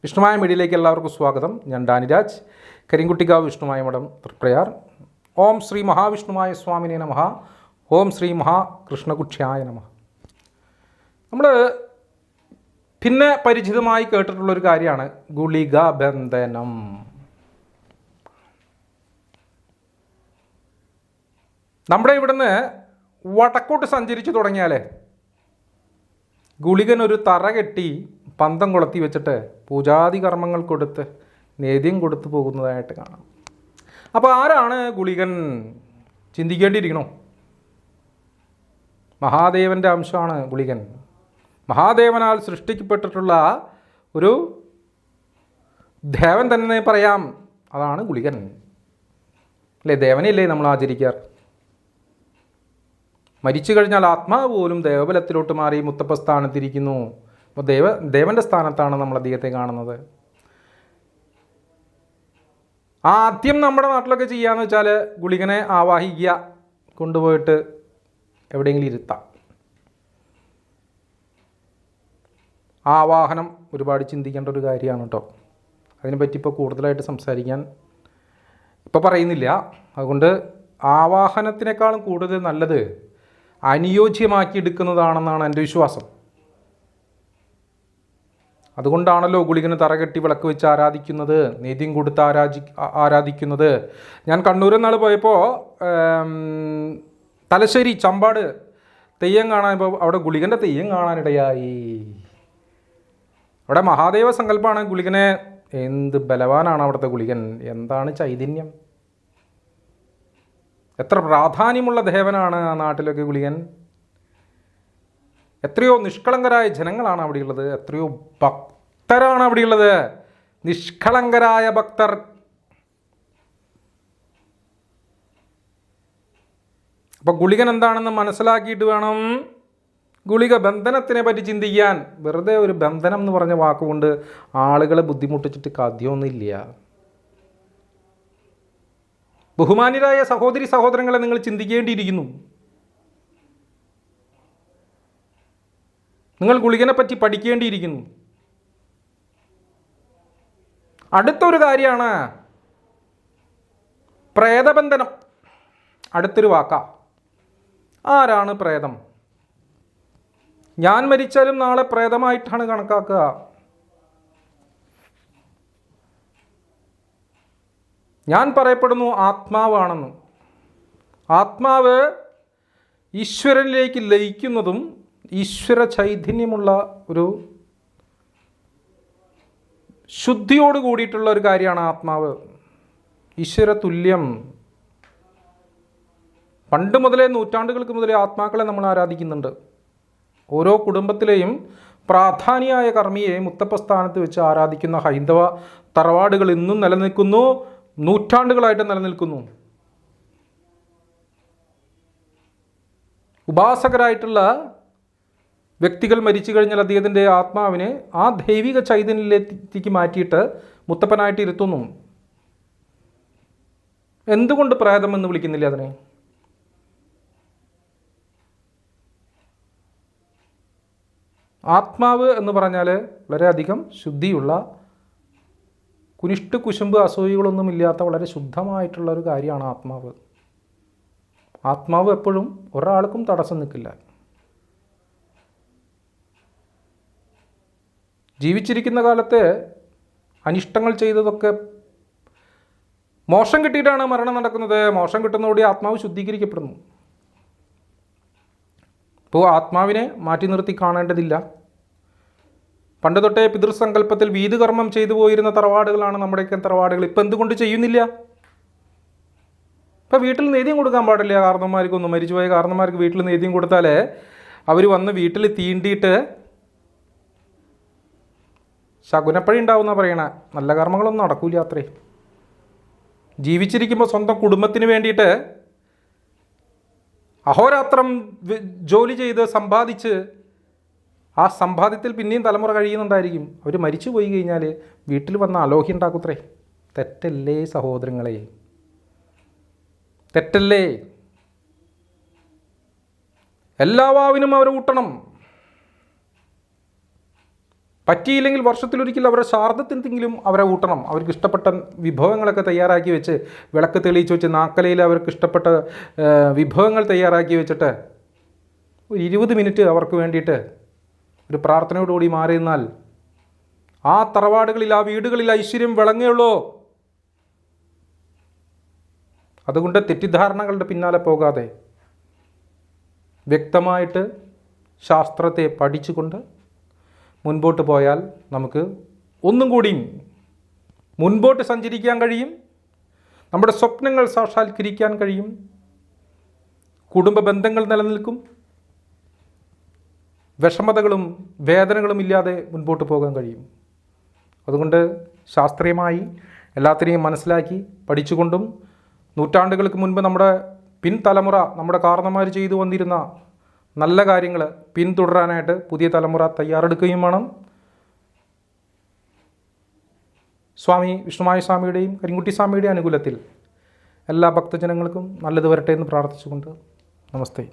വിഷ്ണുമായ മീഡിയയിലേക്ക് എല്ലാവർക്കും സ്വാഗതം. ഞാൻ ഡാനിരാജ്, കരിങ്കുട്ടിക്കാവ് വിഷ്ണുമായ മഠം തൃപ്രയാർ. ഓം ശ്രീ മഹാവിഷ്ണുമായ സ്വാമിനെ നമഃ. ഓം ശ്രീ മഹാകൃഷ്ണകുക്ഷ്യായ നമഃ. നമ്മൾ പിന്നെ പരിചിതമായി കേട്ടിട്ടുള്ളൊരു കാര്യമാണ് ഗുളിക ബന്ധനം. നമ്മുടെ ഇവിടുന്ന് വടക്കോട്ട് സഞ്ചരിച്ചു തുടങ്ങിയാൽ ഗുളികൻ ഒരു തറ കെട്ടി പന്തം കൊളുത്തി വെച്ചിട്ട് പൂജാതി കർമ്മങ്ങൾ കൊടുത്ത് നേദ്യം കൊടുത്തു പോകുന്നതായിട്ട് കാണാം. അപ്പോൾ ആരാണ് ഗുളികൻ? ചിന്തിക്കേണ്ടിയിരിക്കണോ? മഹാദേവൻ്റെ അംശമാണ് ഗുളികൻ. മഹാദേവനാൽ സൃഷ്ടിക്കപ്പെട്ടിട്ടുള്ള ഒരു ദേവൻ തന്നെ പറയാം. അതാണ് ഗുളികൻ. അല്ലേ? ദേവനെയല്ലേ നമ്മൾ ആചരിക്കാറ്. മരിച്ചു കഴിഞ്ഞാൽ ആത്മാവ് പോലും ദേവബലത്തിലോട്ട് മാറി മുത്തപ്പ സ്ഥാനത്തിരിക്കുന്നു. അപ്പോൾ ദേവൻ്റെ സ്ഥാനത്താണ് നമ്മൾ അദ്ദേഹത്തെ കാണുന്നത്. ആദ്യം നമ്മുടെ നാട്ടിലൊക്കെ ചെയ്യാന്ന് വെച്ചാൽ ഗുളികനെ ആവാഹിക്കുക, കൊണ്ടുപോയിട്ട് എവിടെയെങ്കിലും ഇരുത്താം. ആവാഹനം ഒരുപാട് ചിന്തിക്കേണ്ട ഒരു കാര്യമാണ് കേട്ടോ. അതിനെപ്പറ്റി ഇപ്പോൾ കൂടുതലായിട്ട് സംസാരിക്കാൻ ഇപ്പോൾ പറയുന്നില്ല. അതുകൊണ്ട് ആവാഹനത്തിനേക്കാളും കൂടുതൽ നല്ലത് അനുയോജ്യമാക്കി എടുക്കുന്നതാണെന്നാണ് എൻ്റെ വിശ്വാസം. അതുകൊണ്ടാണല്ലോ ഗുളികന് തറകെട്ടി വിളക്ക് വെച്ച് ആരാധിക്കുന്നത്, നേദ്യം കൊടുത്ത് ആരാധിക്കുന്നത്. ഞാൻ കണ്ണൂരിൽ നാൾ പോയപ്പോൾ തലശ്ശേരി ചമ്പാട് തെയ്യം കാണാൻ ഇപ്പോൾ അവിടെ ഗുളികൻ്റെ തെയ്യം കാണാനിടയായി. അവിടെ മഹാദേവ സങ്കല്പമാണ് ഗുളികനെ. എന്ത് ബലവാനാണ് അവിടുത്തെ ഗുളികൻ! എന്താണ് ചൈതന്യം! എത്ര പ്രാധാന്യമുള്ള ദേവനാണ് ആ നാട്ടിലൊക്കെ ഗുളികൻ. എത്രയോ നിഷ്കളങ്കരായ ജനങ്ങളാണ് അവിടെയുള്ളത്. എത്രയോ ഭക്തരാണ് അവിടെയുള്ളത്. നിഷ്കളങ്കരായ ഭക്തർ. അപ്പം ഗുളികൻ എന്താണെന്ന് മനസ്സിലാക്കിയിട്ട് വേണം ഗുളിക ബന്ധനത്തിനെ പറ്റി ചിന്തിക്കാൻ. വെറുതെ ഒരു ബന്ധനം എന്ന് പറഞ്ഞ വാക്കുകൊണ്ട് ആളുകളെ ബുദ്ധിമുട്ടിച്ചിട്ട് കാര്യമൊന്നുമില്ല. ബഹുമാന്യരായ സഹോദരി സഹോദരങ്ങളെ, നിങ്ങൾ ചിന്തിക്കേണ്ടിയിരിക്കുന്നു. നിങ്ങൾ ഗുളികനെ പറ്റി പഠിക്കേണ്ടിയിരിക്കുന്നു. അടുത്തൊരു കാര്യമാണ് പ്രേതബന്ധനം. അടുത്തൊരു വാക്കാ. ആരാണ് പ്രേതം? ഞാൻ മരിച്ചാലും നാളെ പ്രേതമായിട്ടാണ് കണക്കാക്കുക. ഞാൻ പറയപ്പെടുന്നു ആത്മാവാണെന്ന്. ആത്മാവ് ഈശ്വരനിലേക്ക് ലയിക്കുന്നതും ഈശ്വര ചൈതന്യമുള്ള ഒരു ശുദ്ധിയോട് കൂടിയിട്ടുള്ള ഒരു കാര്യമാണ് ആത്മാവ്. ഈശ്വര തുല്യം. പണ്ട് മുതലേ, നൂറ്റാണ്ടുകൾക്ക് മുതലേ ആത്മാക്കളെ നമ്മൾ ആരാധിക്കുന്നുണ്ട്. ഓരോ കുടുംബത്തിലെയും പ്രാധാന്യമായ കർമ്മിയെ മുത്തപ്പ സ്ഥാനത്ത് വെച്ച് ആരാധിക്കുന്ന ഹൈന്ദവ തറവാടുകൾ ഇന്നും നിലനിൽക്കുന്നു. നൂറ്റാണ്ടുകളായിട്ട് നിലനിൽക്കുന്നു. ഉപാസകരായിട്ടുള്ള വ്യക്തികൾ മരിച്ചു കഴിഞ്ഞാൽ അദ്ദേഹത്തിൻ്റെ ആത്മാവിനെ ആ ദൈവിക ചൈതന്യത്തിലേക്ക് മാറ്റിയിട്ട് മുത്തപ്പനായിട്ട് ഇരുത്തുന്നു. എന്തുകൊണ്ട് പ്രേതം എന്ന് വിളിക്കുന്നില്ല അതിനെ? ആത്മാവ് എന്ന് പറഞ്ഞാൽ വളരെയധികം ശുദ്ധിയുള്ള, കുനിഷ്ട് കുശുമ്പ് അസൂയകളൊന്നും ഇല്ലാത്ത വളരെ ശുദ്ധമായിട്ടുള്ള ഒരു കാര്യമാണ് ആത്മാവ്. ആത്മാവ് എപ്പോഴും ഒരാൾക്കും തടസ്സം നിൽക്കില്ല. ജീവിച്ചിരിക്കുന്ന കാലത്ത് അനിഷ്ടങ്ങൾ ചെയ്തതൊക്കെ മോശം കിട്ടിയിട്ടാണ് മരണം നടക്കുന്നത്. മോശം കിട്ടുന്നതോടെ ആത്മാവ് ശുദ്ധീകരിക്കപ്പെടുന്നു. ഇപ്പോൾ ആത്മാവിനെ മാറ്റി നിർത്തി കാണേണ്ടതില്ല. പണ്ട് തൊട്ടേ പിതൃസങ്കല്പത്തിൽ വീതുകർമ്മം ചെയ്തു പോയിരുന്ന തറവാടുകളാണ് നമ്മുടെയൊക്കെ തറവാടുകൾ. ഇപ്പം എന്തുകൊണ്ട് ചെയ്യുന്നില്ല? ഇപ്പം വീട്ടിൽ നേദ്യം കൊടുക്കാൻ പാടില്ല കാരണന്മാർക്കൊന്നും. മരിച്ചുപോയ കാരണന്മാർക്ക് വീട്ടിൽ നേദ്യം കൊടുത്താൽ അവർ വന്ന് വീട്ടിൽ തീണ്ടിയിട്ട് ശകുനപ്പഴി ഉണ്ടാവുന്ന പറയണ. നല്ല കർമ്മങ്ങളൊന്നും നടക്കൂല അത്രേ. ജീവിച്ചിരിക്കുമ്പോൾ സ്വന്തം കുടുംബത്തിന് വേണ്ടിയിട്ട് അഹോരാത്രം ജോലി ചെയ്ത് സമ്പാദിച്ച് ആ സമ്പാദ്യത്തിൽ പിന്നെയും തലമുറ കഴിയുന്നുണ്ടായിരിക്കും. അവർ മരിച്ചു പോയി കഴിഞ്ഞാൽ വീട്ടിൽ വന്ന് അലോഹ്യം ഉണ്ടാക്കൂത്രേ. തെറ്റല്ലേ സഹോദരങ്ങളെ? തെറ്റല്ലേ? എല്ലാ വാവിനും അവർ ഊട്ടണം. പറ്റിയില്ലെങ്കിൽ വർഷത്തിലൊരിക്കൽ അവരുടെ ശ്രാദ്ധത്തിനെങ്കിലും അവരെ ഊട്ടണം. അവർക്ക് ഇഷ്ടപ്പെട്ട വിഭവങ്ങളൊക്കെ തയ്യാറാക്കി വെച്ച്, വിളക്ക് തെളിയിച്ച് വെച്ച്, നാക്കലയിൽ അവർക്ക് ഇഷ്ടപ്പെട്ട വിഭവങ്ങൾ തയ്യാറാക്കി വെച്ചിട്ട് ഒരു 20 മിനിറ്റ് അവർക്ക് വേണ്ടിയിട്ട് ഒരു പ്രാർത്ഥനയോടുകൂടി മാറി നിന്നാൽ ആ തറവാടുകളിൽ, ആ വീടുകളിൽ ഐശ്വര്യം വിളങ്ങുള്ളൂ. അതുകൊണ്ട് തെറ്റിദ്ധാരണകളുടെ പിന്നാലെ പോകാതെ വ്യക്തമായിട്ട് ശാസ്ത്രത്തെ പഠിച്ചുകൊണ്ട് മുൻപോട്ട് പോയാൽ നമുക്ക് ഒന്നും കൂടി മുൻപോട്ട് സഞ്ചരിക്കാൻ കഴിയും. നമ്മുടെ സ്വപ്നങ്ങൾ സാക്ഷാത്കരിക്കാൻ കഴിയും. കുടുംബ ബന്ധങ്ങൾ നിലനിൽക്കും. വിഷമതകളും വേദനകളും ഇല്ലാതെ മുൻപോട്ട് പോകാൻ കഴിയും. അതുകൊണ്ട് ശാസ്ത്രീയമായി എല്ലാത്തിനെയും മനസ്സിലാക്കി പഠിച്ചുകൊണ്ടും നൂറ്റാണ്ടുകൾക്ക് മുൻപ് നമ്മുടെ പിൻതലമുറ, നമ്മുടെ കാരണന്മാർ ചെയ്തു വന്നിരുന്ന നല്ല കാര്യങ്ങൾ പിന്തുടരാനായിട്ട് പുതിയ തലമുറ തയ്യാറെടുക്കുകയും വേണം. സ്വാമി വിഷ്ണുമായ സ്വാമിയുടെയും കരിങ്കുട്ടി സ്വാമിയുടെയും അനുകൂലത്തിൽ എല്ലാ ഭക്തജനങ്ങൾക്കും നല്ലത് വരട്ടെ എന്ന് പ്രാർത്ഥിച്ചുകൊണ്ട് നമസ്തേ.